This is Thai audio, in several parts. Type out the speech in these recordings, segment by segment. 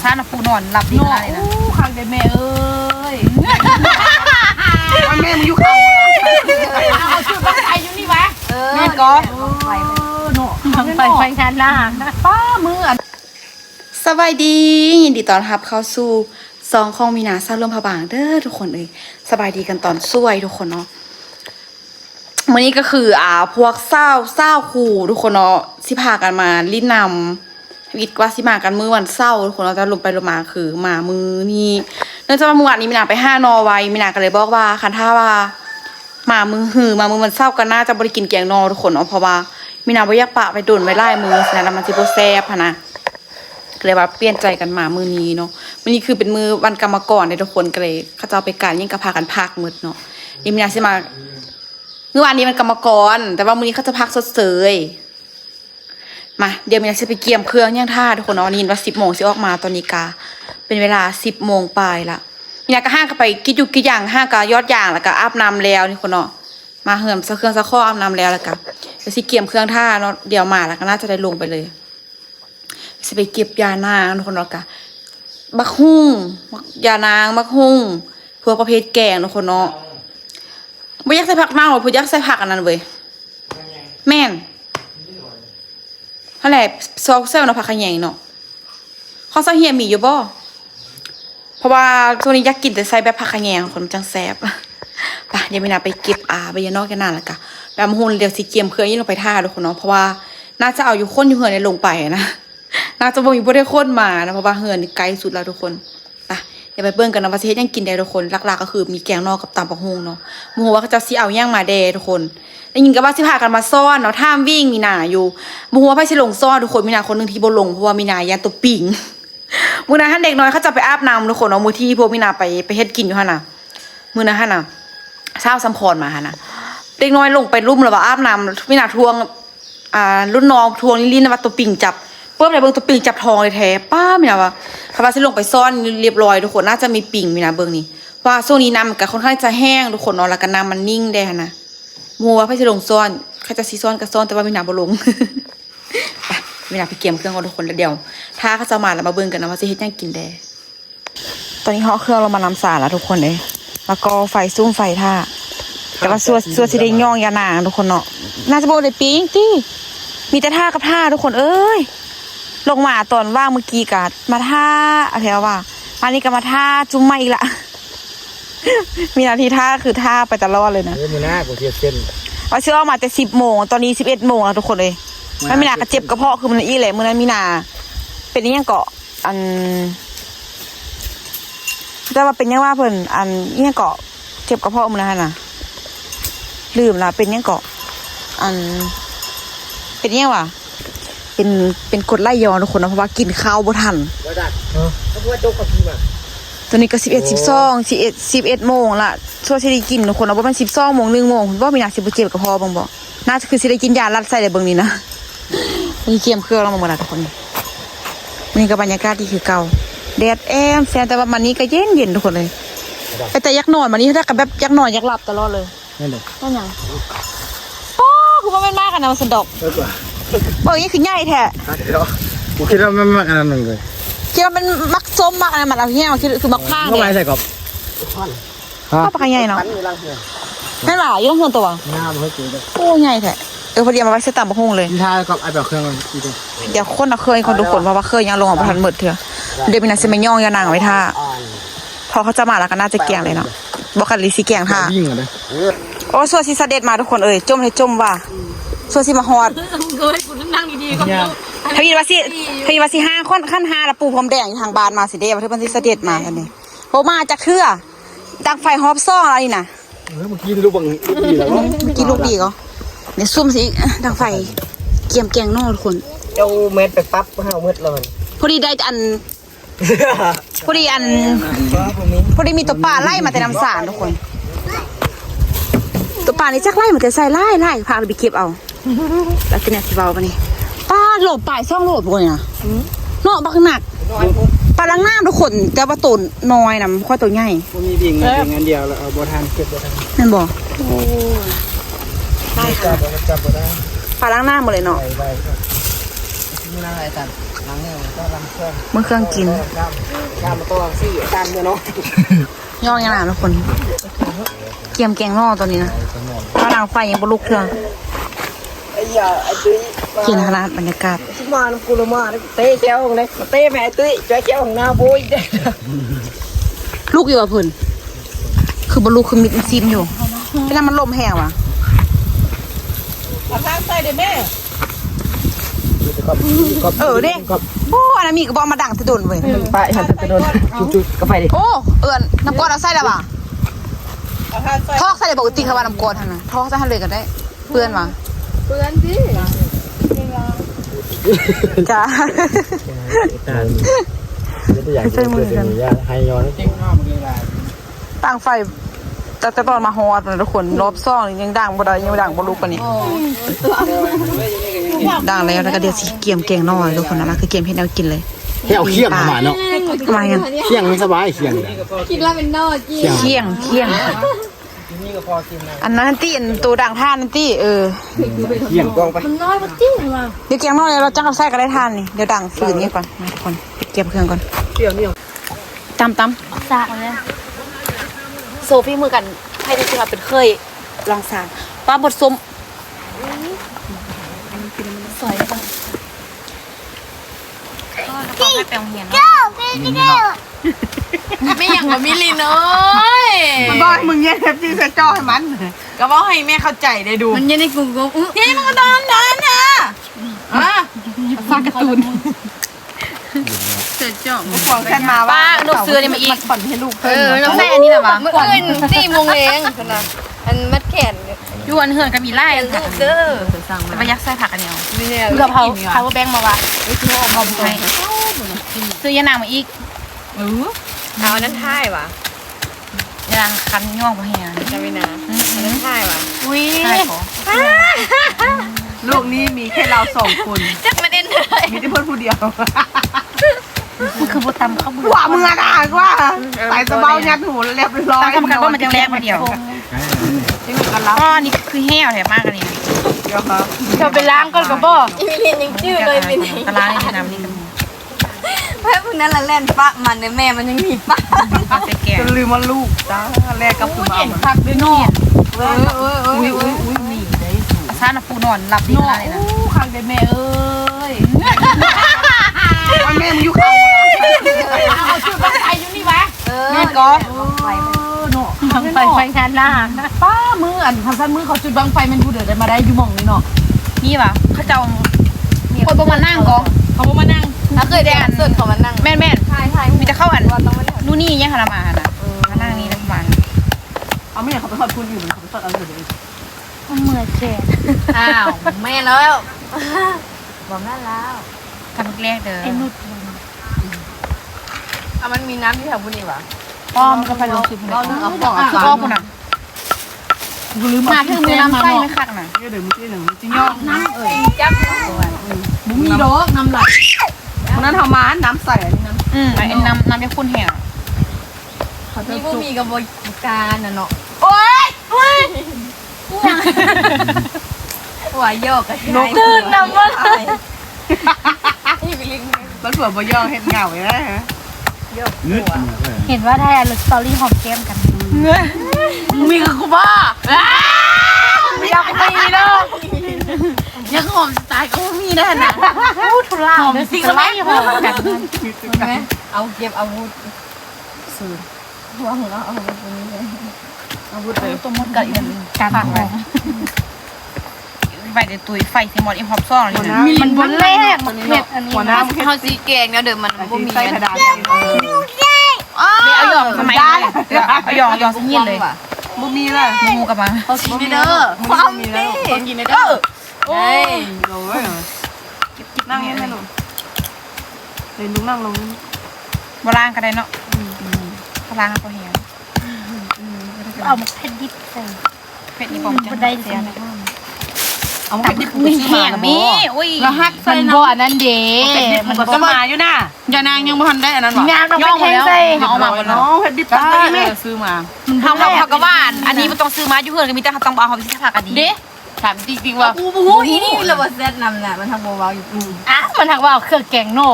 ซ่านะปูนอนหลับดีอะไรนะขังได้แม่เอ้ยแม่มึงอยู่เขาเอาชุดมาใส่อยู่นี่วะแม่ก็ไปงานล่าป้ามือสวัสดียินดีต้อนรับเข้าสู่ซองของมีนาซาลมพะบางเด้อทุกคนเลยสบายดีกันตอนสวยทุกคนเนาะวันนี้ก็คือพวกเศร้าคู่ทุกคนเนาะสิพากันมาลิ้นนำวิดว่าสิมากันมื้อวันเศร้าทุกคนเราจะลงไปลงมาคือมามือนี้เนื่องจากว่าเมื่อวานนี้มีนาไป5 นอไว้มีนาก็เลยบอกว่าคันถ้าว่ามามือวันเศร้ากันน่าจะบริกินแกงนอทุกคนเนาะเพราะว่ามีนาบ่อยากปะไปโดนไว้ไล่มือฉะนั้นมันสิบ่แซ่บนะเลยว่าเปลี่ยนใจกันมามื้อนี้เนาะมื้อนี้คือเป็นมื้อวันกรรมกรทุกคนก็เลยเขาจะเอาไปการยิ่งกระพากันพักมืดเนาะมีนาสิมาเมื่อวานนี้มันกรรมกรแต่ว่ามื้อนี้เขาจะพักสดเสยมาเดี๋ยวมีนาจะไปเกี่ยมเครื่องย่างท่าทุกคนเนาะนี่ว่า10 โมงสิออกมาตอนนี้กาเป็นเวลา10 โมงปลายละมีนาก็ห้างก็ไปกินอยู่กี่อย่างห้างก็ยอดอย่างแล้วก็อาบน้ำแล้วนี่คนเนาะมาเหิมซะเครื่องซะข้ออาบน้ำแล้วก็เดี๋ยวสิเกี่ยมเครื่องท่าเนาะเดี๋ยวมาแล้วก็น่าจะได้ลงไปเลยจะไปเก็บยานางทุกคนเนาะกะบักฮุ่งยานางบักฮุ่งพวกประเภทแกงทุกคนเนาะไม่อยากใส่ผักเน่าพวกอยากใส่ผักอันนั้นเว้ยแม่นเท่าไหร่ซอกเซลเนาะผักขยงเนาะข้าวเสาเฮียมีอยู่บ่เพราะว่าช่วงนี้อยากกินแต่ใส่แบบผักขยงคนจังแซ่บไปเดี๋ยวมีนาไปเก็บใบยานอกกันนานแล้วกะแบบหุ่นเดี๋ยวสิเกียมเครื่องยิ่งลงไปท่าทุกคนเนาะเพราะว่าน่าจะเอาอยู่ข้นอยู่เหือนในลงไปนะน่าจะบ่มีบ่ได้ข้นมานะเพราะว่าเหือนนี่ไกลสุดแล้วทุกคนไปเดี๋ยวไปเบิ่งกันนะว่าสิเฮ็ดยังกินได้ทุกคนหลักๆก็คือมีแกงนอกกับตำบักหุ่งเนาะหมู่ว่าเขาจะสิเอาย่างมาแดทุกคนได้ยินกันว่าสิพากันมาซ่อนเนาะท่ามวิ่งมีนาอยู่หมู่ว่าไผสิลงซ่อนทุกคนมีนาคนนึงที่บ่ลงเพราะว่ามีนายาตัวปิ่งมื้อนั้นท่านเด็กน้อยเขาจะไปอาบน้ำทุกคนเนาะมื้อที่พวกมีนาไปเฮ็ดกินอยู่หั่นน่ะมื้อนั้นหั่นน่ะเช้าซ้ำพรมาหั่นน่ะเด็กน้อยลงไปลุ่มแล้วว่าอาบน้ำมีนาทวงรุ่นน้องทวงลิ้นว่าตัวปิ่งจับเพิ่มอะไรเบิ่งตัวปิ่งจับทองเลยแท้ป้ามีนาว่าคำว่าสิลงไปซ่อนเรียบร้อยทุกคนน่าจะมีปิ่งมีนาเบิ่งนี่ว่าช่วงนี้น้ำก็ค่อนข้างจะแห้งทุกคนเนาะแล้วก็น้ำมันนิ่งได้นะมัวว่าพี่สิลงซ่อนใครจะสิซ่อนก็ซ่อนแต่ว่ามีนาบ่ลงไปมีนาไปเกี่ยมเครื่องกันทุกคนแล้วเดี๋ยวถ้าเขาจะมาแล้วมาเบิ่งกันนะว่าสิเฮ็ดหยังกินได้ตอนนี้เฮาเครื่องเรามานำสารแล้วทุกคนเลยแล้วก็ไฟซุ่มไฟท่าแต่ว่าส่วนสิได้ย่องยานางทุกคนเนาะน่าจะบ่ได้ปิ้งติมีแต่ท่ากับท่าทุกคนเอ้ยลงมาตอนว่างเมื่อกี้กะมาท่าอะไรว่ามานี่ก็มาท่าจุ้มมาอีกละมีนาทีท่าคือท่าไปตลอดเลยนะมีหน้ากูเทียบเส้นว่าเชื่อมาแต่10 โมงตอนนี้11 โมงแล้วทุกคนเลยแล้วมีนากระเจ็บกระเพาะคือมันอีแหละมื้อนั้นมีนาเป็นยังเกาะอันแต่ว่าเป็นยังว่าเพิ่นอันยังเกาะเจ็บกระเพาะมื้อนั้นน่ะลืมละเป็นยังเกาะอันเป็นยังวะเป็นกดไล่ยอทุกคนนะเพราะว่ากินข้าวบ่ทันว่าดัดเขาพูดว่าโจ๊กกับพี่มาตอนนี้ก็11 โมงละช่วงที่ได้กินทุกคนนะว่ามัน12 โมง1 โมงว่ามีนาสิบ่เจ็บกระเพาะบ้างบ่น่าจะคือสิได้กินยาลัดไส้ได้เบิ่งนี่นะมีเกียมเครื่องแล้วมาทุกคนนี่ก็บรรยากาศที่คือเก่าแดดแอมแสงแต่ว่ามันนี้ก็เย็นทุกคนเลยแต่ยักนอนมันนี้ถ้ากับแบบยักนอนยักหลับตลอดเลยนั่นแหละนั่นหยังคือว่ามันมากกันนะมันสะดอกบอกอย่างนี้คือใหญ่แท้เดี๋ยวผมคิดว่าไม่มากอันนั้นหนึ่งเลยคิดว่าเป็นมักส้มมากอันนั้นมันเอาเหี้ยคือมักผ้าเนี่ยเข้าไปใส่กรอบผ้าปากใหญ่เนาะนั่นหล่ะยี่ต้องเฮือนตัวหน้ามันให้กินเลยโอ้ใหญ่แท้พอดีมาไว้ใส่ตำบักหุ่งเลยท่ากับไอ้แบบเครื่องมันดีด้วยเดี๋ยวคนเคยคนทุกคนเพราะว่าเคยยังลงออกมาทันหมดเถอะเดี๋ยวมีนาซิมาย่องยานางไว้ท่าพอเขาจะมาแล้วก็น่าจะแกงเลยเนาะบอกกันลิซิแกงท่าโอ้ส่วนซีซาเด็ดมาทุกคนจมให้จมว่าส่วนซีมาฮอดเกยกูนั่งดีๆก่อนทวีว่าสิ5 ขั้น 5แล้วปูพรมแดงทางบ้านมาสิเด้ว่าเธอเป็นซีซาเด็ดมากันนี่โหมาจากเทื่อดังไฟฮอบซ่ออะไรนี่นะเมื่อกี้ลูกบังดีแล้วเมื่อกี้ลูกดีก็เนี่ยซุ่มสิดังไฟเกี่ยมแกงนอกทุกคนเจ้าเม็ดไปปั๊บห้าเม็ดเลยพอดีได้อันพอดีมีตัวปลาไล่มาแต่น้ำสารทุกคนตัวปลานี่จักไล่มาแต่ใส่ไล่พาไปเก็บเอาแล้วกินเนี่ยสิเบาปะนี่ปลาโหลดปลาย2 โหลดบ่เนี่ยเนาะบักหนักปลาล้างน้ำทุกคนแต่ว่าตัวน้อยนะค่อยตัวใหญ่มีดิ่งงานเดียวแล้วเอาบัวทานเก็บบัวทานนั่นบ่ได้ค่ะจับบัวได้ปลาล้างน้ำหมดเลยเนาะไม่ได้ไม่น่าอะไรสั่น ล้างเนี่ยก็ล้างเครื่อง เมื่อเครื่องกิน กามมาตัวซี่ตามเนาะ ย่องยังหนาทุกคนเกียมแกงนอตัวนี้นะข้าวดังไฟยังบลุกเถื่อ ไอ้ยาไอ้ตุ้ย กินขนาดบรรยากาศ ชิมาน้ำกุลมาเตะแก้วของเลยเตะแม่ตุ้ยแก้วของหน้าบุ้ย ลูกอยู่กับเพิ่นคือบลุกคือมิดซิมอยู่เป็นน้ำมันลมแห้งว่ะ เอาทางใส่เด้อแม่ เด้โอ้อันนั้นมีกระบอกมาดังสะดุนเว้ย ไปหันจะโดนจุดๆก็ไปดิ โอ้เอิญน้ำก้อนเอาใส่แล้วป่ะ เอาทางใส่ ทอกใส่เลยปกติค่ะว่าน้ำก้อนท่านนะทอกใส่ทันเลยก็ได้เปื้อนว่ะ เพื่อนดิ จ้า ใส่มือกันให้ย้อนจริงข้าวมันเลย ตั้งไฟแต่ตอนมาฮอดนะทุกคนรอบซ่องนี่ยังดังบ่ได้ยังดังบ่ลุกปานนี้ดังแล้วก็เดี๋ยวสิเกียมแกงน้อยทุกคนนะมันคือเกียมเฮ็ดแนวกินเลย แค่เอาเคี่ยงประมาณเนาะ ทำไมกัน เคี่ยงไม่สบายเคี่ยง คิดว่าเป็นนอจี เคี่ยงนี่ก็พอกินนะ อันนั้นที่อันตัวดังท่านนั่นที่เคี่ยงกองไป มันน้อยกว่าจริงว่ะ เดี๋ยวแกงน้อยเราจะเอาใส่ก็ได้ทานนี่เดี๋ยวดังฝืนนี่ก่อนมาทุกคนปิดเก็บเครื่องก่อน เคี่ยงนี่ ตำ สากเลย โซฟี่มือกันให้ที่เราเป็นเคยลองสางปลาบดส้ม สวยป่ะ ก็ให้แปลงเหียน ไม่อยากมามิลินเอ้ย มันบอกมึงแย่แทบจีใส่จ่อให้มัน ก็บอกให้แม่เข้าใจได้ดูมันยังในกลุ่มก็เฮ้ยมันก็ตอนนั้นนะฟังการ์ตูนเสร็จจ่อ ของแค่มา ป้า ว่า ลูกเสือนี่มาอีก ผ่อนให้ลูก เราใส่อันนี้เหรอวะ เมื่อคืน4 โมงเองนะอันมัดแขน ยวนเหือนกับมีไล่ ลูกเด้อ มายักใส่ผักอันเดียว เนี่ย เพื่อเขาแบงค์มาวะซื้อยานางมาอีก เอาอันนั้นท่ายวะ ยานางคันย่องมาเฮีย จำไม่นะอันนั้นท่ายวะ อุ้ย โลกนี้มีแค่เรา2 คน จักมาเด่นเลย มีแต่เพื่อนผู้เดียว มันคือโบตำข้าวเบื่ ว่ามึงอะนะว่าใส่สะเบายัดหูเรียบร้อย ตำกรรมการว่ามันจะแรกมาเดียว ที่มันกันแล้ว อ๋อนี่คือแห้วแถมมากกันนี่ เดี๋ยวครับ เราไปล้างก่อนกับบ่อีมิลินยังจืดเลยมิลิน ตะลาในน้ำนี่กัน แม่พวกนั้นละแล่นปะมันเนี่ยแม่มันยังมีปะ เอาใส่แกง จะลืมว่าลูกจ้าแรกกับคุณเอา ผักด้วยนอก อุ้ยมีได้สูง ซ่านะปูนอนหลับดีมากเลยนะ ข้างเด็แม่เอ้ย วันแม่มึงอยู่เขา เอาชุดบังไฟอยู่นี่วะ แม่ก็ บังไฟไฟงานหน้าป้ามืออันทำสั้นมือเขาจุดบังไฟมันผู้เดือดมาได้อยู่มองนี่เนาะ นี่ป่ะเขาเจ้าคนประมาณนั่งก็ เขามานั่งถ้าเคยได้ส่วนเขามานั่ง แม่น ใช่ใช่ มีแต่เข้าอัน ว่าต้องมานั่ง นู่นนี่ยังหามาน่ะมานั่งนี่ประมาณ เอาไม่อยากเขาไปทอดคุณอยู่เขาไปทอดเอาอยู่เลย เมื่อแก่อ้าวแม่แล้วบอกนั่นแล้ว ทำแรกเด้อ ไอ้นุชมันมีน้ำที่แถวบุญนี่วะ ป้อมก็ไปลงชิมเลย เราเอาปอก คือป้อมคุณอ่ะมาถึงมือน้ำไส้ไม่คักน่ะ เดี๋ยวมึงที่หนึ่งจริงย่อ น้ำจับบุ้มีดอกน้ำไหล คนนั้นทำมาน้ำใส่อันนี้น้ ไอ้น้ำยังคุณแห้ง มีบุ้มีกับบการน่ะเนาะ โอ๊ย หัวโยกนกตื่นน้ำมันนี่เป็นลิง ำมันเผื่อบย่อเห็ดเหงาเลยนะฮะ โยกหัว เห็นว่าไทยสตอรี่หอมแก้มกัน มีกับกูบ้าอยากมีเนาะยังหอมสไตล์ก็มีได้นะพูดทุลาหอมสิก็ไม่หอมกันไหมเอาเก็บอาวุธสื่อวางแล้วเอาอาวุธนี้เลยอาวุธเลย ตัวมดกัดกันการผักเลยไปเดี๋ยวตุยไฟเทมอดอิมพอปซ่องเลยนะ มันบนแรกมันเผ็ดอันนี้เขาสีแกงเนี่ยเดี๋ยวมันบ่มี ใส่กระดาษ ไม่เอาหยองทำไมเอาหยองสยินเลย บุมีเลย มูกับมา เขากินเด้อความนี่เขากินเด้อโอ้ย โอ้ยนั่งยังไงหนูเดินลุกนั่งลง โบราณก็ได้เนาะโบราณก็เหี่ยว เอาเผ็ดดิบใส่ เผ็ดนี่ผมจะได้เสียนะ เอาเผ็ดดิบ มีแห้งมีอุ้ย แล้วฮักใส่บ่อันนั้นเด้ มันก็มาอยู่น่ะยานางยังบ่ทันได้อันนั้นหรอ งานต้องไปแทงใส่ เอามาหมดแล้ว เผ็ดดิบตั้งแต่ซื้อมา เขาก็ว่าอันนี้มันต้องซื้อมาอยู่เพื่อนก็มีแต่เขาต้องเอาเขาไปที่ผักกันดีเด้ ถามจริงๆว่า กูบูอีนี่ระบบเซตนำน่ะมันทำโมบายอยู่ มันทักว่าเครื่องแกงโน่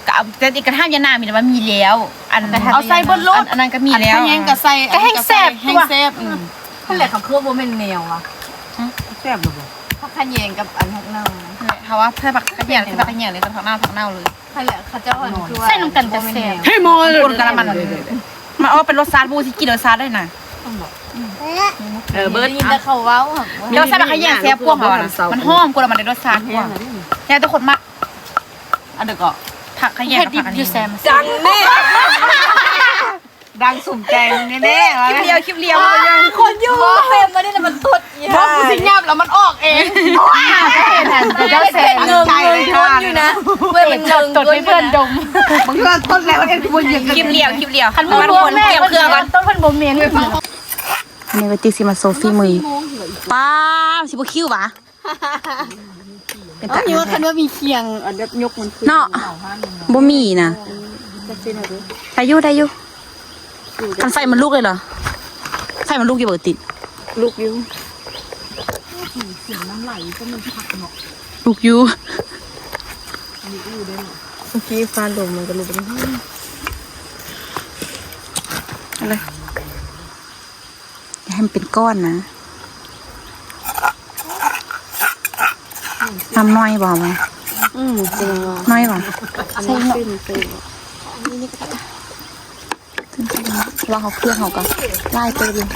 กับแต่อีกกระทั่งยานามีแต่ว่ามีแล้วอันเอาใส่บนรถอันนั้นก็มีแล้ว แห้งกับไส้ ก็แห้งแซ่บ แห้งแซ่บถ้าแหละเขาเครื่องโบเป็นแนวอ่ะ แซ่บหรือเปล่า เขาขยงกับอันทักเน่า เพราะว่าเพื่อผักกระเทียมเลยจะผักเน่าเลย ถ้าแหละเขาจะอ่อนคือว่า ใส่น้ำกันจะแซ่บ ให้มอเลย คนกระมันมันเอาเป็นรสชาติบูที่กินรสชาติได้นะ เบิร์ดยินแต่เขาเว้า เดี๋ยวใส่ผักกระเทียมแซ่บพวกเขาอ่ะมันหอมกว่ามันได้รสชาติกว่าแต่ทุกคนมักอันเด็กก็ผักกระเทียมกับผักกระเทียม จังแน่ ดังสุ่มแจงแน่ๆ คลิปเลียวยัง คนอยู่เฟมมาเนี่ยมันตุด เพราะกูสิยับแล้วมันออกเอง แต่ก็เสร็จเงินอยู่นะเพื่อนมันเงิน ตดให้เพื่อนดม บางทีเราต้นแล้วเอ็นควรยืน คลิปเลียวคันมือรวมแม่เครื่องกันต้นพันบ่เมียน อันนี้ก็ติกสิมาโซฟี่มือป้าสิบ่คิววะเป็นตา นี่ว่าคันว่ามีเคียงอันแบบยกมันขึ้น เนาะบ่มีนะได้อยู่คันไฟมันลุกเลยเหรอไฟมันลุกอยู่บ่ติด ลูกอยู่ ลุกอยู่ เมื่อกี้ฟ้าลมมันก็ลุกไป อะไรอย่าให้มันเป็นก้อนนะน้ำน้อยบ่ไหม จริงว่ะ น้อยบ่ใส่หน่อย ว่าเขาเครื่องเขาก็ไล่ตัวเดียว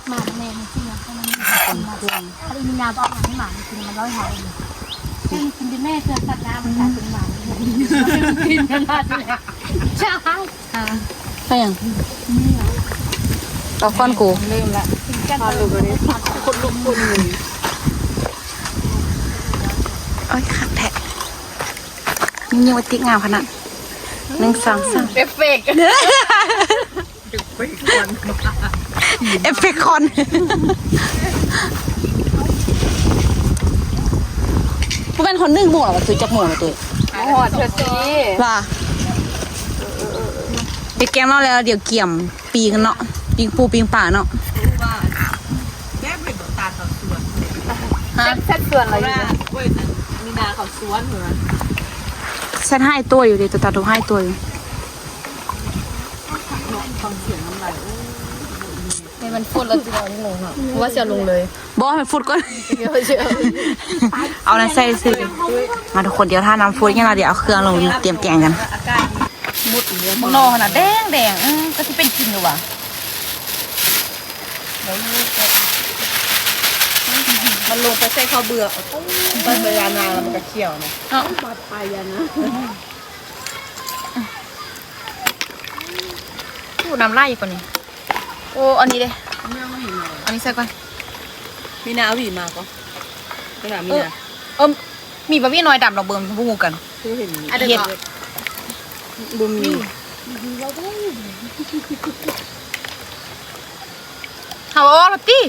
หมาแม่มันกินแล้วมันถ้าได้มีนาบอกให้หมากินมันร้อยหอยกินดิแม่เจอสัตว์น้ำมันกลายเป็นหมากินกันได้แล้วใช่ ใช่ยังต่อก้อนกู เริ่มละพอลุกเลยคนลุกคนหนึ่ง เอ้ยขัดแทะยิ่งว่าติ๊กงามขนาด1 2 3 เอฟเฟกต์ เอฟเฟกต์คอนผู้เป็นคน1 โมงหรอวะซื้อจากโมงเลยตัว หอดเธอสิ ว่าเด็กแกงเราแล้วเดี๋ยวเกี่ยมปีกันเนาะปีงปูปีงป่าเนาะ แซ่บเป็นตาเขาสวน เซ็ตส่วนอะไรอยู่ เว้ยมีนาเขาสวนเหมือน ฉันให้ตัวอยู่ดิตัวตาดูให้ตัวอยู่ ให้มันพูดแล้วจะเอาที่ลงค่ะว่าจะลงเลย บอกให้มันฟุดก่อน เดี๋ยวเชื่อ เอาน้ำใส่สิมาทุกคนเดี๋ยวถ้าน้ำฟุดยังไงเดี๋ยวเอาเครื่องลงเตรียมแกงกัน มึงนอขนาดแดงก็ที่เป็นกินอยู่ว่ะ มันลงไปใส่ข้าวเบื่อมันเวลานานแล้วมันก็เคี่ยวนะ กูน้ำไล่ก่อนนี่โอ้อันนี้เลยอันนี้ใส่ก่อน มีนาหวีมาก็ขนาดมีนา มีบะหมี่น้อยดำเราเบิ่มพูดกัน คือเห็น อันเห็ด บุมี เฮาอ๋อละตี้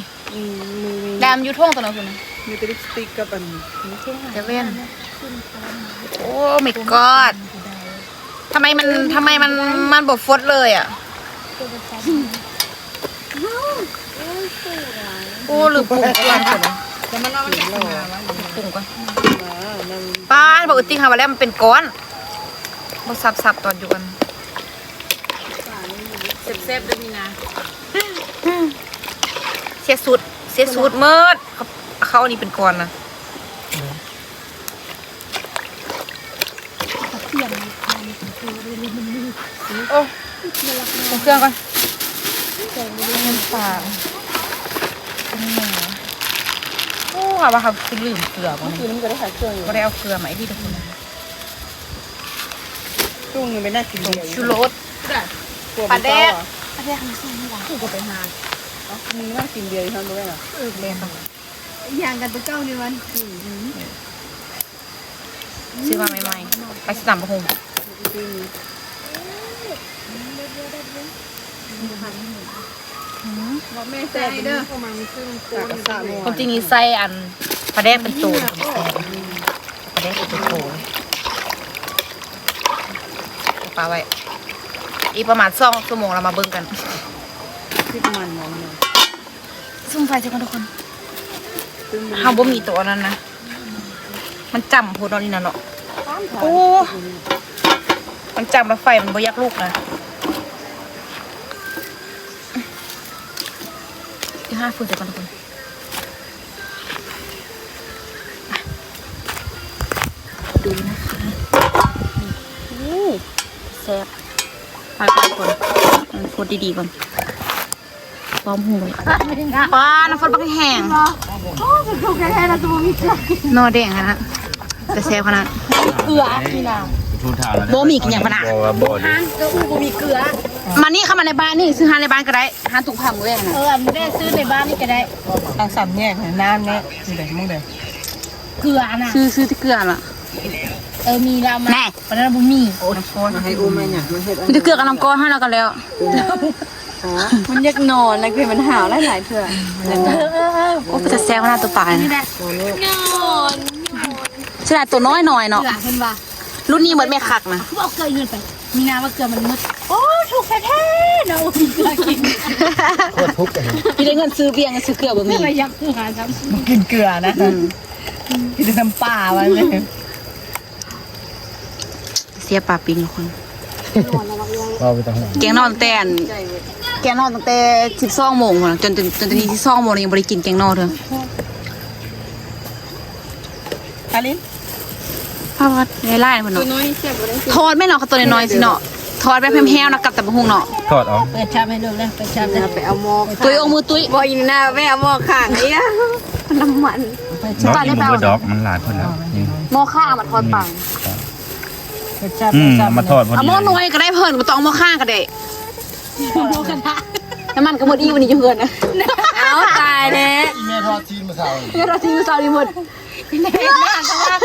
มือ แดมอยู่ท่วงตัวนั้นคุณ มีลิปสติกกับอันนี้ เซเว่นโอ้ my god ทำไมมันบดฟดเลยอ่ะโอ้หรือปรุงก่อนก่อน แต่มันเอามันหล่อ ปรุงก่อน มัน ป้านบอกจริงค่ะว่าแล้วมันเป็นก้อนบดสับตอนอยู่กัน เซฟด้วยมีนา เสียสูตรเมิดเขาอันนี้เป็นก้อนนะโอ้ปรุงเครื่องก่อนน้ำปลาโอ้ค่ะว่าเขาคือลืมเกลือบ่ คือ เนี่ย มันก็ได้ขายเครื่องอยู่ บ่ได้เอาเกลือมาให้พี่ทุกคน ตุ้งไม่น่ากินเลย ชูรส ปลาแดกตุ้งก็ไปหามึงน่ากินเบียร์ที่ทำด้วยนะ แม่ต้อง อย่างกันตัวเจ้านี่มัน ซื้อมาใหม่ๆไปสนามประหง แม่ใส่เด้อ จากกระสะหม ความจริงนี่ใส่อันปลาแดกเป็นตัวปลาแดกเป็นตัวปลาไว้อีกประมาณ2 ชั่วโมงเรามาเบิ่งกัน พริกมันมองเนี่ย ซุ่มไฟจ้ะทุกคน เฮาบ่มีตัวนั้นนะมันจำโพดนี่นะเนาะโอ้มันจำแล้วไฟมันบ่อยากลุกนะเดี๋ยว5 ฟืนเดี๋ยวก่อนทุกคนดูนะคะแซ่บไปทุกคนพดดีๆก่อนป้อมหูป้าน้ำฝนบักแห้งนอแดงนะจะแซ่บขนาดโบมีกินอย่างขนาดมานี่เข้ามาในบ้านนี่ซื้อหาในบ้านก็ได้หาตุกผักมือแรกนะอันนี้ซื้อในบ้านนี่ก็ได้ ทาง3แยกน้ำเนี่ยนี่ได้มึงได้ เกลือน่ะ ซื้อที่เกลือล่ะ มีเรามา แน่ ปนบุมี ให้อุ้มแม่เนี่ยมันเฮ็ด มีที่เกลือกับน้ำก้อนให้เรากันแล้ว มันอยากนอนนะคือมันหาวหลายเถื่อ โอ้จะแซ่บขนาดตัวปลาเนี่ย นอน ใช่ไหมตัวน้อยหน่อยเนาะ เกลือขึ้นว่า รุ่นนี้เหมือนแม่คักนะ เขาบอกเกลือเงินไปมีน้ำว่าเกลือมันมืดโอ้ถูกแท้ๆเรามีเกลือกิน โคตรทุกข์เลย พี่ได้เงินซื้อเบียร์ซื้อเกลือบ่มี ไม่อยากหาซ้ำ มึงกินเกลือนะกินน้ำปลาไว้เลย เสียปลาปิงทุกคน เราไปต่างหาก แกงนอนตั้งแต่12 โมงพุ่นน่ะจนนี้12 โมงยังบ่ได้กินแกงนอนเถอะ อาลิน ภาพว่าไล่ๆพุ่น ตัว เนาะ น้อยนี่แซ่บบ่ได้ ทอดแม่เนาะเขาตัวน้อยๆสิเนาะทอดแบบแห้งๆนะกับตับกหุ่งเนาะ ทอดเอา เปิดชามให้ดูเลยเปิดชามเลย ไปเอาหม้อ ตุ้ยเอามือตุ้ย บ่อินหน้าแม่เอาหม้อข้างนี่น้ำมัน น้องกินบุบดอกมันหลายคนแล้ว หม้อข้างมาทอดปัง เปิดชาม มาทอดพอ เอา ดี หม้อน้อยก็ได้เพิ่นบ่ต้องเอาหม้อข้างก็ได้ โมกระทะ น้ำมันก็หมดอีวันนี้จะเพิ่นนะ เอาตายแท้ แม่ทอดจีนมาใส่ เดี๋ยวเราทีมซาวดีหมด พี่เนยน่าจะว่าเ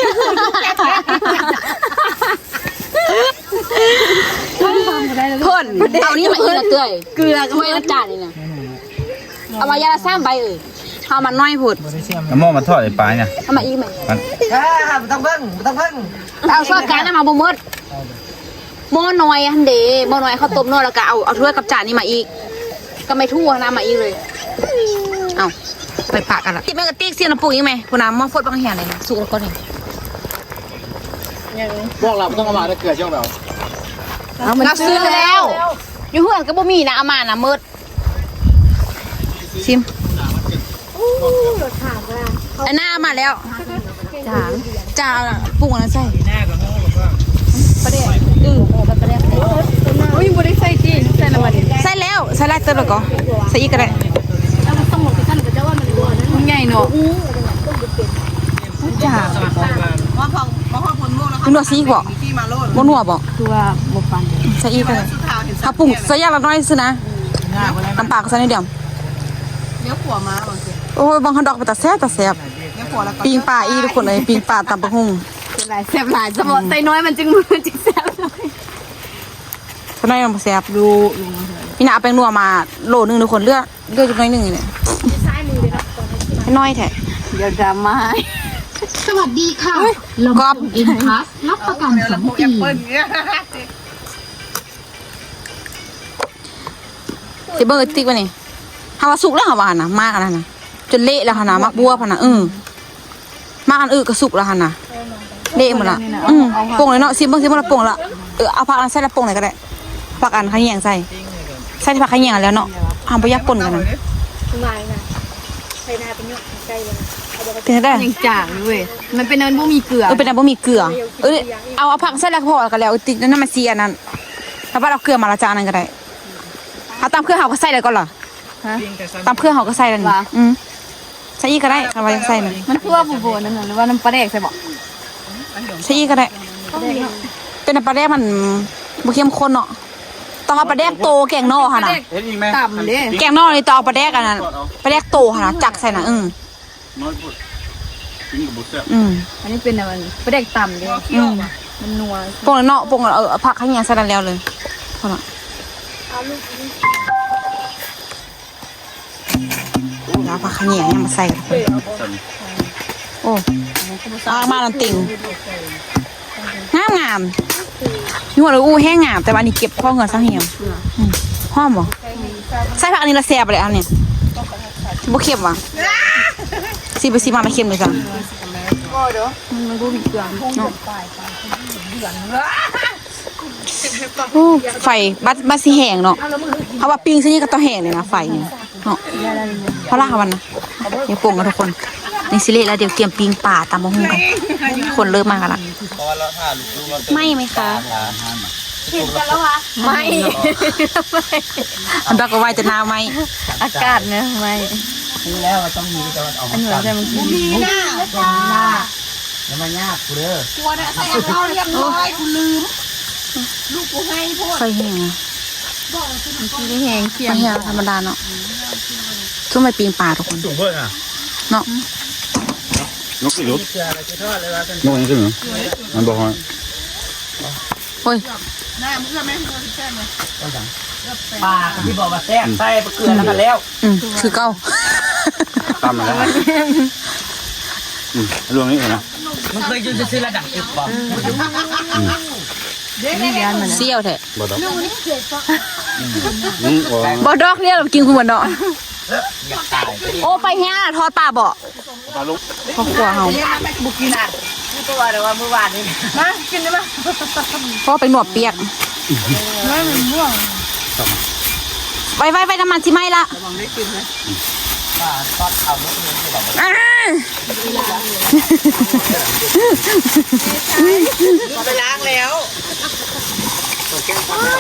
พิ่นเอานี่มาอีกละเตื้อยเกลือถ้วยละจานนี่นะเอามายาละ3ใบเอามาน้อยพุด น้ำหม้อมาทอดไอ้ปลายเนี่ย เอามาอีกมั้ย มัน เอาซอสกันมาบ่หมดหม้อน้อยอันเด้หม้อน้อยข้าวต้มน้อยแล้วก็เอาถ้วยกับจานนี่มาอีกก็ไม่ทั่วน้ำมาอีกเลยเอาไปปะกันละติ๊กแม่ก็ติ๊กเสียน้ำปูอีกไหมพวกน้ำหม้อฟดบางแห่งเลยสุกแล้วก็นี่ บอกเราต้องเอามาได้เกลือเจ้าแบบ เราซื้อแล้วอยู่เพื่อนก็บ่มีนะเอามานะมืดชิมไอ้หน้ามาแล้วจางปรุงอะไรใส่ หน้ากับหม้อแบบว่า ประเดี๋ยว อุ้ยบ่ได้ใส่จีใส่น้ำมัน ใส่แล้วใส่ลายเติมแล้วก็ใส่อีกก็ได้ มันใหญ่เนาะ คุณนัวซีกบ่บ่นัวบ่ คือว่าบ่ปัน ใส่อีกก็ได้ถ้าปรุงใส่อย่างละน้อยซื้อนะน้ำปลาก็ใส่นิดเดียว เดี๋ยวขัวมาบ่สิ โอ้ยบางคันดอกไปแต่แซ่บปิงปลาอีทุกคนเลยปิงปลาตำบักหุ่ง หลายแซ่บหลายสมองไตน้อยมันจึงแซ่บเลย คนน้อยมันบ่แซ่บดูพี่นาเอาแป้งนัวมาโหลนึงทุกคนเลือกจุดน้อยหนึงเนี่ยให้น้อยแท้ เดี๋ยวดราม่า สวัสดีค่ะลงทุนอินทัสรับประกัน2 ปี สิเบิ่งติ๊กว่านี่หาว่าสุกแล้วหาว่านะมากอันนั้นนะจนเละแล้วหั่นน่ะมักบัวพุ่นน่ะมากอันอื่นก็สุกแล้วหั่นน่ะเละหมดละป่งเลยเนาะสิเบิ่งละป่งละเอาผักอันใส่ละป่งเลยก็ได้ผักอันขะแยงใส่ที่ผักขะแยงแล้วเนาะเอาบ่อยากป่นกันนะเป็นได้ ยังจางเว้ยมันเป็นมันบ่มีเกลือ เป็นอันบ่มีเกลือเอาผักใส่แล้วพอก็แล้วติดนั่นมันเสียอันนั้นแล้วว่าเอาเกลือมาละจานนั้นก็ได้เอาตามเครื่องเฮาก็ใส่เลยก่อนล่ะตามเครื่องเฮาก็ใส่แล้วนี่ใส่อีกก็ได้ถ้าว่าอยากใส่มัน มันคือว่าบ่บ่นั่นน่ะหรือว่าน้ำปลาแดกใส่บ่ ใส่อีกก็ได้เป็นปลาแดกมันบ่เข้มข้นเนาะต้องเอาปลาแดกโตแกงนอกหั่นน่ะ เห็นอีกไหม ต่ำเด้ แกงนอกนี่ต้องเอาปลาแดกอันนั้นปลาแดกโตหั่นน่ะจักใส่น่ะน้อยพูดกินกับบุษเซ่ อันนี้เป็นอะไรปลาแดกต่ำเด้มันนัว ปรุงแล้วเนาะปรุงแล้วผักขะแยงใส่แล้วเลยพอละแล้วผักขะแยงเนี่ยมาใส่กันโอ้มาลันติ่งงามนี่ว่าเราอู้แห้งงามแต่ว่านี่เก็บข้อเงินซะเหี่ยวหอมบ่ใส่ผักอันนี้ละแซ่บเลยอันนี้บ่เค็มว่ะ ซีไปซีมาไม่เค็มเลยจ้ะ มันดูมีเกลือ เนาะโอ้ไฟบัดสิแห้งเนาะเพราะว่าปิ้งซะนี่ก็ต้องแห้งเลยนะไฟนี่เนาะเพราะล่าวันนะเดี๋ยวปรุงกันทุกคนนี่สิเละแล้วเดี๋ยวเตรียมปิ้งป่าตามมะฮุ่งกันทุกคนเริ่มมากันละไม่ไหมคะ เห็นกันแล้ววะไม่ อันดักก็ไว้แต่น้ำไหม อากาศเนี่ยไม่ ซื้อแล้วมันต้องมีจะเอา อัน มา เหนือ กัน จะมันกิน มีหน้าจ้า แล้วมันยากกูเด้อก ลัวนะใส่เข้าเรียบร้อยกูลืมลูกกูให้พูด ไฟแห้ง กินได้แห้งเคี ไฟ ยง แห้งธรรมดาเนาะช่วงไปปิ้งป่าทุกคน สูงเพิ่มอ่ะ เนาะ นกสิลุก เชื่ออะไรจะทอดเลยว่าเป็น นกยังขึ้นเหรอมันบอกว่า โอ้ย หน้ามึงเอื้อไหมมึงแค่ไหม ปลาที่บอกว่าแซ่บใส่เกลือแล้วกันแล้ว คือเก้า ตามมาแล้วรวมนี้เห็นไหม มันเคยยืนซื้อระดับอึบบอก เซี่ยวแท้ บ่ดอก บอดอกเนี่ยเรากินคุณเหมือนเนาะ อยากตาย โอ้ไปแห้งทอดป่าบ่ ปลาลุก ครอบครัวเฮา บุกินอ่ะตัวเดี๋ยวว่าเมื่อวานนี้ มากินได้ไหม เพราะว่าเป็นหนวดเปียกไปน้ำมันสิไหมละ ปลาทอดเอาลูกนี้แบบ อ่า ไปล้างแล้ว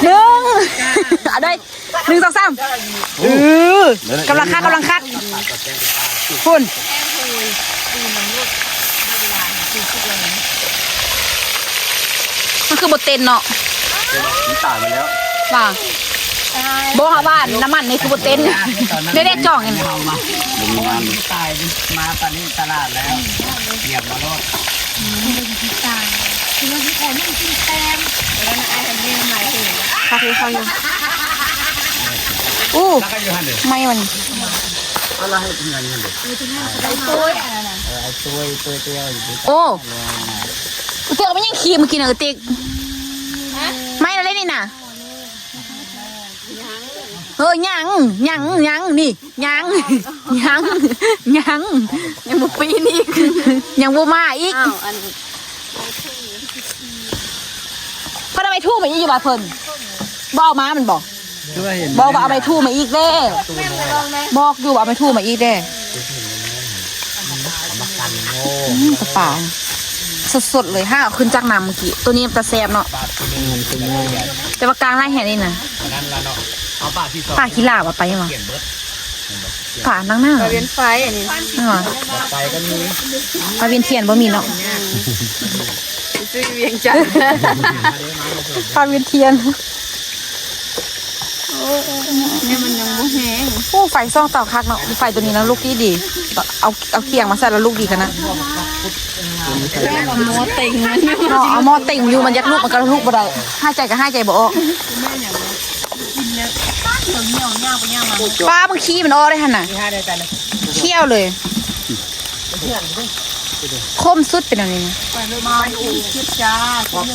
หนึ่งเอาได้1 2 3กำลังคัดคุณมันคือบทเต้นเนาะ มันตายไปแล้ว ว่าบอกค่ะว่าน้ำมันนี่คือบทเต้นได้จ่องกัน เอามาตายมาตอนนี้ตลาดแล้วเหยียบมาโลด คาเฟ่เขาอยู่อู้ แล้วก็อยู่หันเด็ด ไม่มัน ก็เราให้เงินเด็ดไอ้ตัวอยู่ โอ้เตียกมันยังขี่มากินเหรอติ๊กไม่เราเล่นนี่น่ะยังนี่ยังบุปีนี่ยังบูมาอีกเพราะทำไมทู่มาอีกอยู่บ้านเพิ่นบอกมามันบอก ด้วยเห็น บอกว่าเอาไปทู่มาอีกเด้บอกอยู่ว่าเอาไปทู่มาอีกเด้ มากันโง่ กระป๋าสดๆเลยห้าเอาขึ้นจากน้ำเมื่อกี้ตัวนี้มันจะแซ่บเนาะ ปลาตัวนึงมันเป็นโง่ แต่ว่ากลางไร่แห่นี่นะ นั่นละเนาะเอาปลาที่สอง ป่าขี้ลาบอะไปยังวะ เปลี่ยนเบิร์ด ป่านั่งหน้า เวียนไฟอันนี้ นั่งหรอ ไปก็มี ปลาเวียนเทียนบ่มีเนาะ ซื้อเวียงจันทร์ ปลาเวียนเทียน เนี่ยมันยังบ่แห้ง โอ้ไฟซ่องเตาคักเนาะไฟตัวนี้นะลูกดีดีเอาเคียงมาใส่แล้วลูกดีกันนะ โมเต็งมัน เนาะเอาหม้อติ่งอยู่มันยักลูกมันก็ลูกบ่ได้ห้าใจก็ห้าใจบ่ออกป้ามึงขี้มันออกได้หั่นน่ะ ที่ห้าได้แต่ละ เคี่ยวเลยคมสุดเป็นอะไรนะ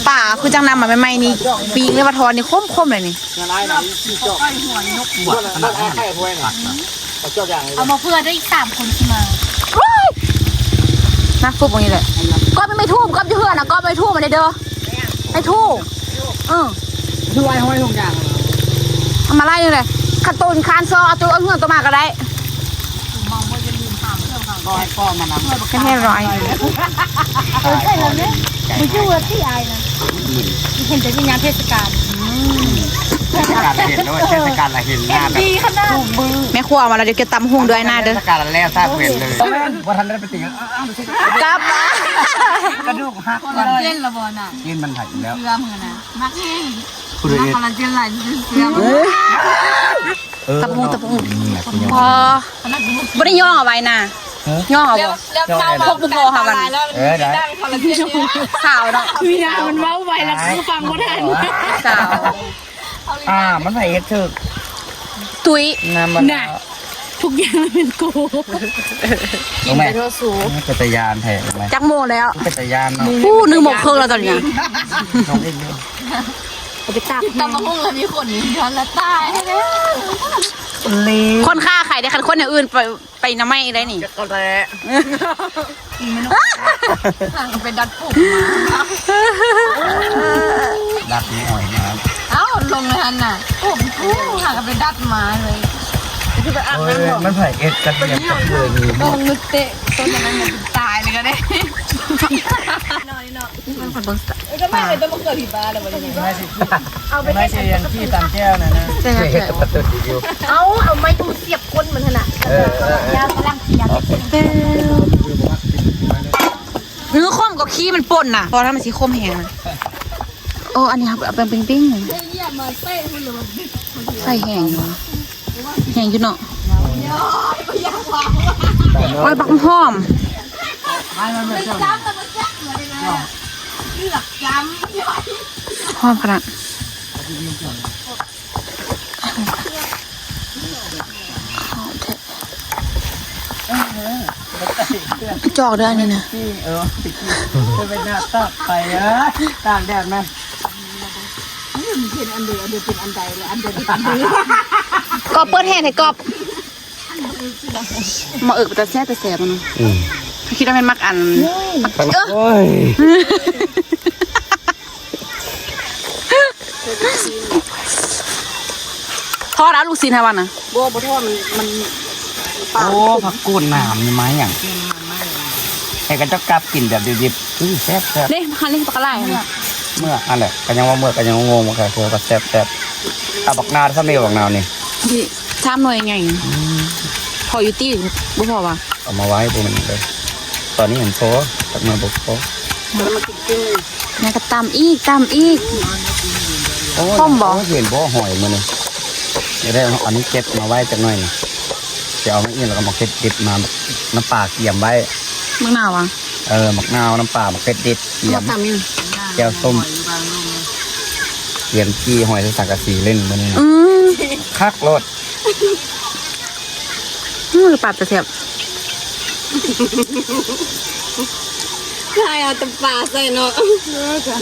ป่าคือจังนำมาใหม่ๆนี่ปีงเลยว่าทอนนี่คมๆเลยนี่ งานไรนะที่เจาะหัวขนาดนี้ให้ถ้วยหนักเขาเจาะอย่าง เอามาเพื่อได้อีก3 คนที่มา นักฟุบอย่างนี้เลยก็ไม่ทูบก็จะเพื่อนนะก็ไม่ทูบมาเลยเด้อไอ้ทูบถ้วยห้อยทุกอย่าง เอามาไล่เลยขัดตูนคานซอเอาตัวเอาเงื่อนตัวมาก็ได้ ก็ให้พ่อมานำ แค่ร้อย ใช่แล้วเนี่ยมึงชื่อว่าที่อายนะเห็นแต่ที่งานเทศกาล เทศกาลเห็นด้วยเทศกาลละเห็นหน้าแบบ ดีขนาด แม่ครัวมาแล้วเดี๋ยวจะตำหุ่งด้วยหน้า เท เด้อ ศกาลละแล้วทราบเห็นเลยว่าทันได้ไปติ่ง กลับ กระดูกหัก คอลลาเจนละบอน่ะ กินมันถ่ายแล้ว เกลือมือนะมักแห้ง คุณเอ็ด คอลลาเจนไหลเสียง ตะปูพอไม่ได้ย่องเอาไว้นะย่องเอาบ่ แล้วเจ้า พวกบุกโกค่ะวัน แล้ว ได้ คอลลาเจน ข่าวเนาะ มีนามันเว้าไวแล้วกูฟังบ่ทัน ข่าว มันใส่เห็ดถึก ตุ้ย น้ำมัน ทุกอย่างเป็นโก กินไปทั่วสูงจักรยานแถมไหม จักโมงแล้ว จักรยานเนาะ ผู้1 โมงครึ่งแล้วตอนนี้ น้องเล่นด้วย เอาไปตัก ตำมะฮุ่งแล้วมีคนนี้ย้อนละตายแน่ คนฆ่าไข่ได้คันคนอย่างอื่นไปน้ำไม่ได้นี่ ก็แล้ ห่างกันเป็นดัดปุ่มมา ดักนี่อ่อยนะครับ เอ้าลงเลยฮันน่ะปุ่มพุ่งห่างกันเป็นดัดมาเลย โอ้ยมันไผ่เอ็ดกระเทียมกับเลยมี โดนมือเตะต้นนั้นมันตายเลยก็ได้มันคนเบิ่ง ก็ไม่เลยต้องมาเกิดผีบ้าเลยวันนี้ ไม่สิไม่ใช่ยังที่ตามแก้วนะนะ ใช่ เห็ดกับประตูอยู่ เอาไม้ถูเสียบก้นมันขนาด ยาวกำลังยาว เนื้อข้มกับขี้มันป่นน่ะพอถ้ามันสีข้มแห้งนะโอ้อันนี้ครับเอาเป็นปิ้งๆเลยใส่แห้งอยู่แห้งอยู่เนาะโอ้ยบักหอมหอมขนาดจอกด้วยอันนี้นะ ที่จะไปหน้าตักไปตากแดดไหม กอบเปิดแห้งให้กอบมาแต่แซ่แต่แซ่บมันคิดว่าเป็นมักอันมักโอ้ย ทอดแล้วลูกซีนให้วันนะ บัวบัวทอดมัน โอ้ผักกูดหนามนี่ไหมอย่างไอ้กระเจ้ากลับกินแบบดิบๆแซ่บ นี่คันนี้ปลากระไรนะ เมื่ออันแหละกันยังว่าเมื่อกันยังงงมาค่ะคือก็แซ่บเอาบักนาถ้าไม่บักนาวนี่ พี่ชามหน่อยไงพออยู่ตี้บ่พอวะ เอามาไว้ตัวมันเลยตอนนี้เห็นโฟตักมาบุกโฟ แม่ก็ตำอีก โอ้ ต้มบ่ เห็นบ่หอยมันเลยจะได้อันนี้เก็บมาไว้จักหน่อยนี่จะเอาไม่เอียงแล้วก็มาเก็บดิบมาน้ำปลาเกี่ยมไว้ มึงหนาววะ หมักนาวน้ำปลาหมักเป็ดดิบเกี่ย มาม ตำยัง แก้วส้มเกี่ยมจี้หอยสังกะสีเล่นมันนี่นะ คักรส ปลาจะแซ่บ ใช่เอาแต่ปลาใส่เนาะ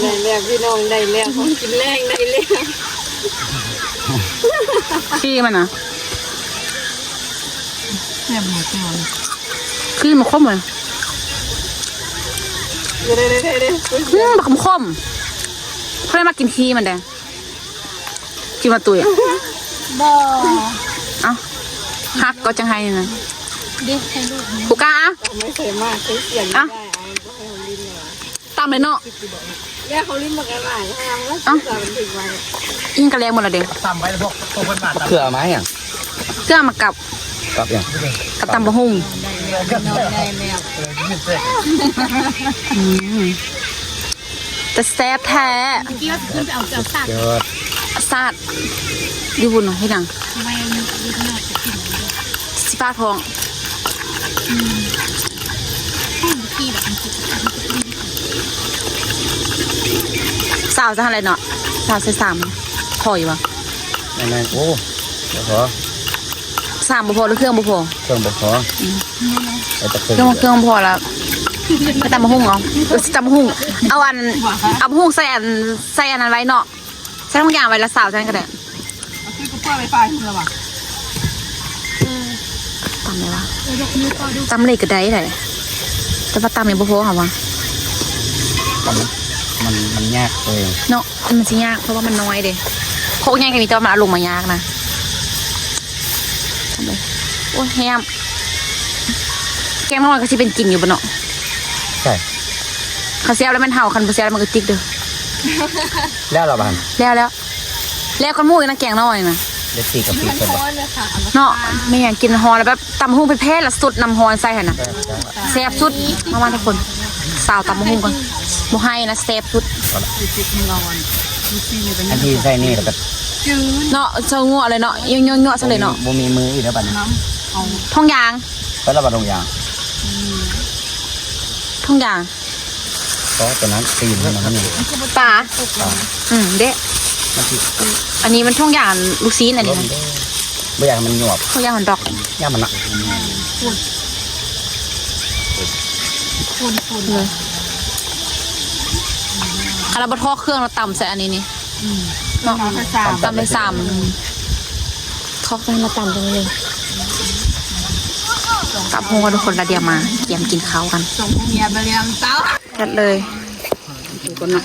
ได้แล้วพี่น้องได้แล้วของกินแรงได้แล้ว ขี้มันนะ แซ่บหัวใจ ขี้มันข้มเลยบักมันข้มเพื่อนมากินขี้มันแดงกินมาตุย บ่ เอ้าฮักก็จังไห้นี่นะ เด็กให้ลูก กูกล้า ไม่ใส่มากใช้เสียง อ่ะ ได้ให้เขาลิ้นเลย ตำเลยเนาะ แม่เขาลิ้นมากระไรห้ามแล้วจะมันถึงวัน อิงกระเลงหมดเลยเด็ก ตำไว้พวกคนบาทเกลือไหมอย่าง เสื้อมากับ กับอย่าง กับตำบะฮุ่ง ได้แล้ว แต่แซ่บแท้ กี้ว่าขึ้นไปเอาเจ้าสัตว์ เยอะ ซาดอยู่บุญหน่อยให้ดัง ไม่ดีขนาดจะกิน สิป้าทอง ขี้แบบนี้ สาวจะทำอะไรเนาะสาวใส่สามพออยู่ปะ นั่นโอ้เดี๋ยวขอ สามบ่พอหรือเครื่องบ่พอ เครื่องบอกขอไอ้ตะเกีย เครื่องบ่พอแล้วไปตำบะฮุ่งเอาสิตำบะฮุ่งเอาบะฮุ่งใส่อันนั้นไว้เนาะใส่ทุกอย่างไว้แล้วสาวใส่นั่นก็ได้ คือกูเปิดไวไฟคุณละวะ ตำไหนวะตำเลยก็ได้เลยแต่ว่าตำเนี่ยบ่พอค่ะวะ มันยากเลย เนาะมันสิยากเพราะว่ามันน้อยเด้โคกยังก็มีแต่ว่ามันเอาลงมายากนะทำเลยโอ้ยแฮมแกงน้อยก็สิเป็นกินอยู่บ่เนาะ ใช่ เขาเสียบแล้วมันเห่าคันบ่เสียบแล้วมันก็ติ๊กเด้อ แล้วเราบ้าน แล้วคนหมู่อีกนะแกงน้อยนะ เด็ดตีกับปีกันบ่ เนาะไม่อยากกินฮอแล้วแบบตำหุ่งเผ็ดๆแล้วสุดน้ำฮอนใส่หั่นน่ะแซ่บสุดมาทุกคนสาวตำหุ่งก่อนบ่ให้นะแซ่บสุด อันที่ใส่นี่แล้วก็ เนาะเจ้างัวเลยเนาะยั่วๆซะเลยเนาะ บ่มีมืออีกแล้วบัดนี้ ท่องยาง แล้วเราบัดตรงอย่าง ท่องยาง ก็ตัวนั้นตีนมันนี่ ปลาเด้ มันที่ อันนี้มันท่องยางลูกซีนอันนี้ ล้ม นะ เด้ไม่อยากให้มันหยวบ ท่องยางมันดอก ย่ามันหนัก เลยเราบะทอเครื่องเราตำใส่อันนี้นี่ เนาะตำไปสามเขาให้มาตำตรงนี้เลยตำหัวทุกคนละเดียวมาเกี่ยมกินข้าวกัน ส่งเมียไปเลี้ยงเต้า จัดเลย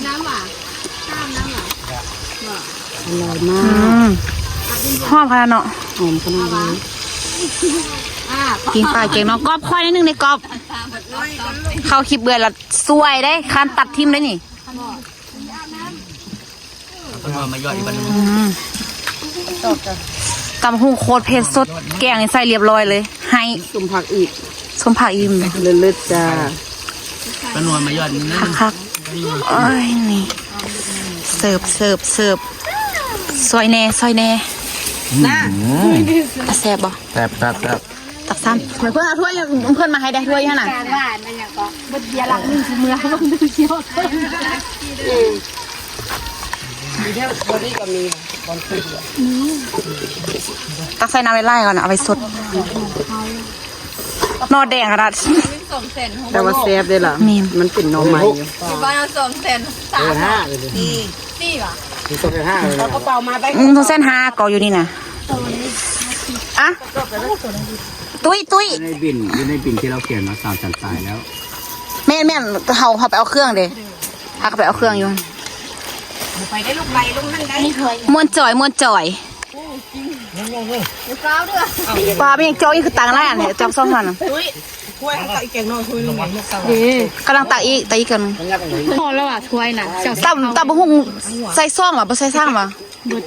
น้ำหวานข้ามน้ำหวาน หอมขนาดเนาะ หอมขนาดนี้ กินปลาเก่งเนาะกรอบค่อยนิดนึงในกรอบเข้าคลิปเบื่อละสวยได้คันตัดทิมได้นี่ตำหูโคตรเผ็ดสดแกงนี่ใส่เรียบร้อยเลย ให้ สมผักอีก ส้มผักอิ่ม เลิศๆจ้า คักๆโอ้ยนี่เสิร์ฟซอยแน่แซ่บบ่ แซ่บ ตักซ้ำเหมือนเพื่อนเอาถ้วยเพื่อนมาให้ได้ถ้วยยังน่ะตักใส่น้ำไล่ก่อนนะเอาไปสดนอแดงขนาด แต่ว่าแซ่บได้ล่ะ มี มันเป็นหน่อไม้อยู่ ที่บ้านเรา200,000 4ว่ะ ต้องเส้น5กออยู่นี่นะอ่ะตุ้ย อยู่ในบินที่เราเขียนมา3 ชั้นตายแล้ว แม่นเขาไปเอาเครื่องเด้เขาไปเอาเครื่องอยู่ ไปได้ลูกไปลูกนั่นได้ มวนจ่อยปลาเป็นยังจอยคือตังไรอ่ะเนี่ยจองซ่อมทันอ่ะ ถ้วยเขาอีกแกงนอกถ้วยนึง กำลังตักอีกกัน พอแล้วอ่ะถ้วยน่ะเจ้า ตับหุงใส่ซ่อมอ่ะบ่ใส่ซ่างวะ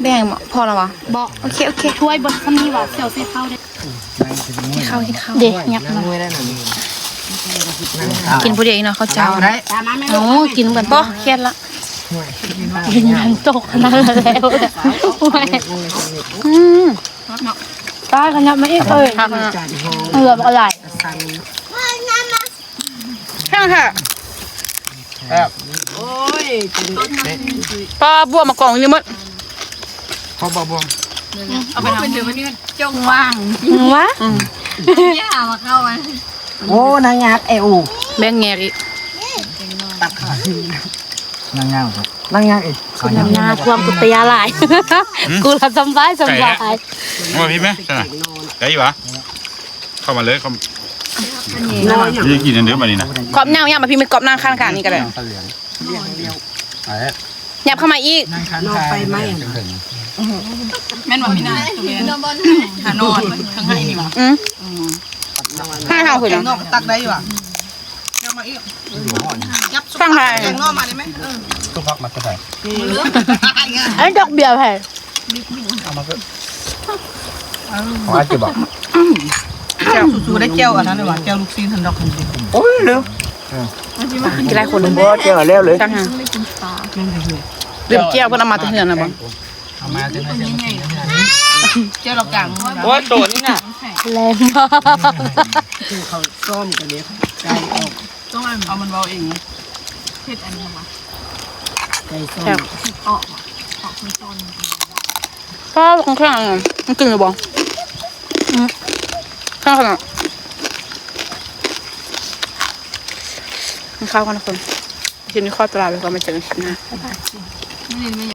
แบ่งพอแล้ววะ บอก โอเค ถ้วยบนคนนี้ว่ะเจ้าใส่ข้าวได้ กินข้าว เด็กยักษ์นะ กินผู้เดียวเนาะข้าวเจ้าโอ้กินกันปะเครียดละ กินยันตกขนาดแล้วตายกันยับไม่เอ้ย ครับ เอือบอะไร แค่ค่ะ โอ้ย ปลาบัวมากองนี่มั้ง พ่อบ่บ่ เอาไปเป็นเดี๋ยวมันนี่จง ว่างวะ ย่ามาเข้ามัน โอ้นางยักษ์อู แบ่งแงอีก นางงามครับ นางยักษ์อีก คุณน้ำหน้าความกุตยาหลายกูละสบาย มาพี่ไหมใช่ไหมได้อยู่ปะเข้ามาเลยเข้า น้อยอย่าง นี่กินอันเดียวมานี่นะ กรอบย่างมาพี่มีกรอบหน้าข้างกันนี่ก็ได้ ข้าวเหลืองไป หยับเข้ามาอีก นอกไปไหม แม่นว่ามีนา นอนบน หานอนทั้งให้นี่วะ ข้างทางคุย แก เนาะ งนอกตักได้อยู่อ่ะเอามาอีก ข้างทาง แกงนอกมาได้ไหม ทุกพักมาก็ได้ ไอ้ดอกเบี้ยแผ่ ของอาจิบอก สูได้เจียวอันนั้นเลยว่ะเจียวลูกซีนทันดอกทันที โอ้ยเร็ว กี่ไรคน บ่เจ้าแล้วเลย ข้างทางลืมเจียวเพิ่นเอามาแต่เหือนนะบ่ เอามาจะไม่ใช่ เจียวดอกกลาง โอ้ยโตนี่น่ะ แรงมาก เขาซ่อมกันเนี้ยใจออกต้องเอามันเบาเองเผ็ดอันนี้มาใจซ่อม ก็ข้างๆมันกินหรือบ่ข้างๆกินข้าวกันนะคนกินข้าวตลาดไปก่อนมาเจอกันนะ